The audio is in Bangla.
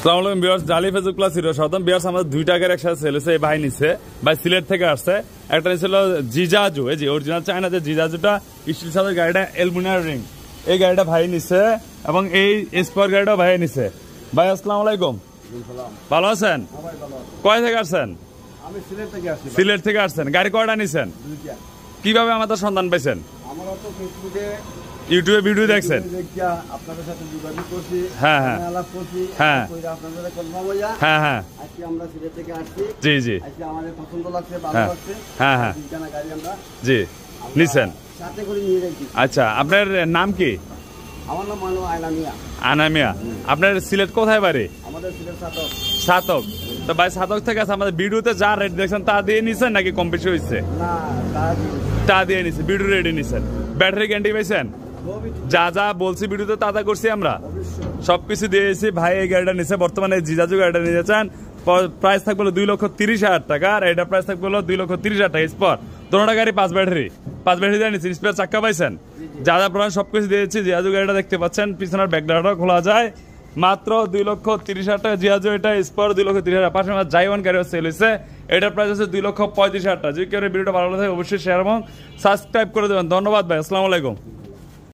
আসসালামু আলাইকুম ভিউয়ার্স, জালি ফেসবুক প্লাস হিরো সাধারণ ভিউয়ার্স, আমাদের দুই টাকার একসাথে সেল হয়েছে। এই ভাই নিচ্ছে, ভাই সিলেট থেকে আসছে। একটা নিচ্ছিল জিজাজু, এই যে অরিজিনাল চায়নাতে জিজাজুটা স্টিল সাদের গাড়িটা এলুমিনিয়াম রিং, এই গাড়িটা ভাই নিচ্ছে এবং এই স্পোর্ট গাড়িটাও ভাই নিচ্ছে। ভাই আসসালামু আলাইকুম, ভালো আছেন? কয় থেকে আসছেন? সিলেট থেকে আসছেন। গাড়ি কয়টা নিছেন? কিভাবে আমাদের সন্ধান পাইছেন? ইউটিউবে ভিডিও দেখছেন? হ্যাঁ হ্যাঁ হ্যাঁ হ্যাঁ হ্যাঁ জি জি হ্যাঁ হ্যাঁ হ্যাঁ জি নিছেন। আচ্ছা, আপনার নাম কি? আমার নাম আনামিয়া। আপনার সিলেট কোথায় বাড়ি? আমাদের সিলেট সাতক। তো ভাই সাতক থেকে আছে, আমাদের ভিডিওতে যা রেট দেখছেন তা দিয়ে নিছেন নাকি কম বেশি হয়েছে? না, তা দিয়ে নিছেন, ভিডিও রেডি নিছেন। ব্যাটারি গ্যারান্টি পাইছেন? যা যা বলছি ভিডিওতে তা তা করছি আমরা, সবকিছু দিয়েছি। ভাই এই গাড়িটা নিছে, বর্তমানে জিজাজু গাড়িটা নিতে চান। প্রাইস থাকবে 2,30,000 টাকা, আর এটা প্রাইস থাকবে 2,30,000 টাকা। স্পট দোনোটা গাড়ি 5 ব্যাটারি দিয়ে নিচ্ছি। স্পেয়ার চাক্কা পাইছেন, যা যা প্রায় সবকিছু দিয়েছি। জিজাজু গাড়িটা দেখতে পাচ্ছেন, পিছনের ব্যাকডাটাও খোলা যায়। মাত্র 2,30,000 টাকা জিজাজু, এটা স্পট 2,30,000। পাশে আমার জাইওয়ান গাড়িও সেল হয়েছে, এটার প্রাইস হচ্ছে 2,35,000 টাকা। যদি কেউ ভিডিওটা ভালো লাগে অবশ্যই শেয়ার এবং সাবস্ক্রাইব করে দেবেন। ধন্যবাদ ভাই, আসসালামু আলাইকুম।